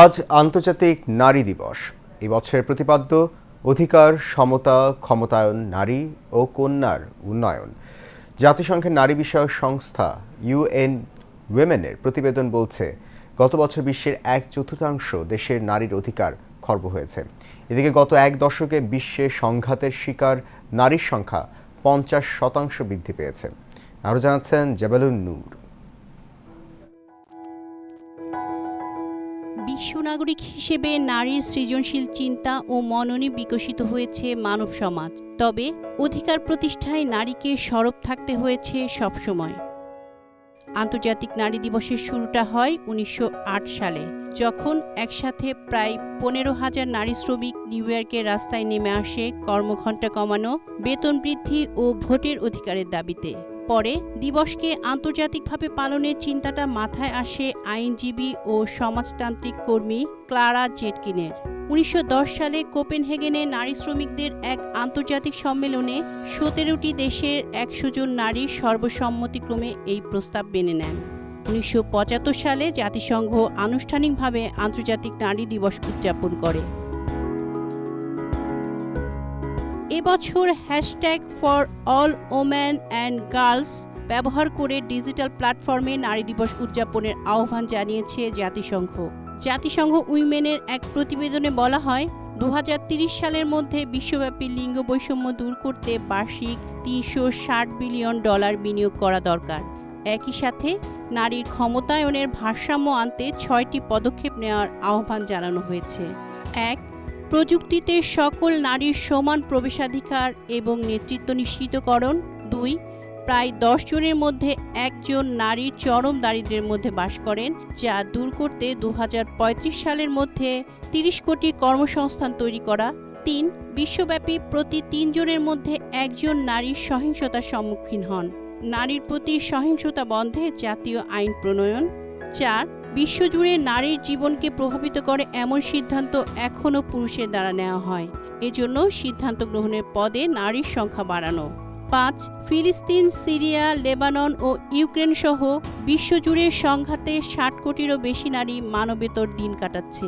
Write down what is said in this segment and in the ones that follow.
আজ আন্তর্জাতিক নারী দিবস। এই বছরের প্রতিপাদ্য অধিকার, সমতা, ক্ষমতায়ন, নারী ও কন্যার উন্নয়ন। জাতিসংঘের নারী বিষয়ক সংস্থা UN উইমেনের প্রতিবেদন বলছে, গত বছর বিশ্বের 1/4 দেশের নারীর অধিকার খর্ব হয়েছে। এদিকে গত এক দশকে বিশ্বে সংঘাতের শিকার নারীর সংখ্যা 50% বৃদ্ধি পেয়েছে। আরও জানাচ্ছেন জাবালুন নূর। বিশ্ব নাগরিক হিসেবে নারীর সৃজনশীল চিন্তা ও মননে বিকশিত হয়েছে মানব সমাজ। তবে অধিকার প্রতিষ্ঠায় নারীকে সরব থাকতে হয়েছে সবসময়। আন্তর্জাতিক নারী দিবসের শুরুটা হয় 1908 সালে, যখন একসাথে প্রায় 15,000 নারী শ্রমিক নিউ ইয়র্কের রাস্তায় নেমে আসে কর্মঘণ্টা কমানো, বেতন বৃদ্ধি ও ভোটের অধিকারের দাবিতে। পরে দিবসকে আন্তর্জাতিকভাবে পালনের চিন্তাটা মাথায় আসে আইনজীবী ও সমাজতান্ত্রিক কর্মী ক্লারা জেটকিনের। 1910 সালে কোপেনহেগেনে নারী শ্রমিকদের এক আন্তর্জাতিক সম্মেলনে 17টি দেশের 100 জন নারী সর্বসম্মতিক্রমে এই প্রস্তাব মেনে নেন। 1975 সালে জাতিসংঘ আনুষ্ঠানিকভাবে আন্তর্জাতিক নারী দিবস উদযাপন করে। এবছর #ForAllWomenAndGirls ব্যবহার করে ডিজিটাল প্ল্যাটফর্মে নারী দিবস উদযাপনের আহ্বান জানিয়েছে জাতিসংঘ। জাতিসংঘ উইমেনের এক প্রতিবেদনে বলা হয়, 2030 সালের মধ্যে বিশ্বব্যাপী লিঙ্গ বৈষম্য দূর করতে বার্ষিক $360 বিলিয়ন বিনিয়োগ করা দরকার। একই সাথে নারীর ক্ষমতায়নের ভারসাম্য আনতে 6টি পদক্ষেপ নেওয়ার আহ্বান জানানো হয়েছে। 1. প্রযুক্তিতে সকল নারীর সমান প্রবেশাধিকার এবং নেতৃত্ব নিশ্চিতকরণ। 2. প্রায় 10 জনের মধ্যে 1 জন নারী চরম দারিদ্র্যের মধ্যে বাস করেন, যা দূর করতে 2035 সালের মধ্যে 30 কোটি কর্মসংস্থান তৈরি করা। 3. বিশ্বব্যাপী প্রতি 3 জনের মধ্যে 1 জন নারী সহিংসতার সম্মুখীন হন। নারীর প্রতি সহিংসতা বন্ধে জাতীয় আইন প্রণয়ন। 4. বিশ্বজুড়ে নারীর জীবনকে প্রভাবিত করে এমন সিদ্ধান্ত এখনও পুরুষের দ্বারা নেওয়া হয়, এজন্য সিদ্ধান্ত গ্রহণের পদে নারীর সংখ্যা বাড়ানো। 5. ফিলিস্তিন, সিরিয়া, লেবানন ও ইউক্রেন সহ বিশ্বজুড়ে সংঘাতে 60 কোটিরও বেশি নারী মানবেতর দিন কাটাচ্ছে।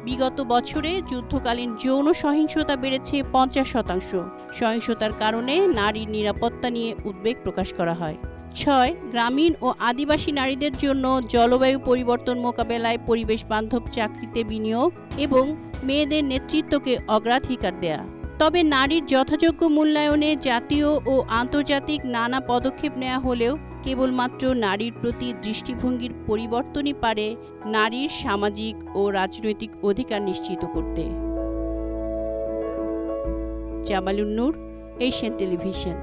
বিগত বছরে যুদ্ধকালীন যৌন সহিংসতা বেড়েছে 50%। সহিংসতার কারণে নারীর নিরাপত্তা নিয়ে উদ্বেগ প্রকাশ করা হয়। 6. গ্রামীণ ও আদিবাসী নারীদের জন্য জলবায়ু পরিবর্তন মোকাবেলায় পরিবেশ বান্ধব চাকরিতে বিনিয়োগ এবং মেয়েদের নেতৃত্বকে অগ্রাধিকার দেয়া। তবে নারীর যথাযোগ্য মূল্যায়নে জাতীয় ও আন্তর্জাতিক নানা পদক্ষেপ নেওয়া হলেও কেবলমাত্র নারীর প্রতি দৃষ্টিভঙ্গির পরিবর্তনই পারে নারীর সামাজিক ও রাজনৈতিক অধিকার নিশ্চিত করতে। জামালুন নূর, এশিয়ান টেলিভিশন।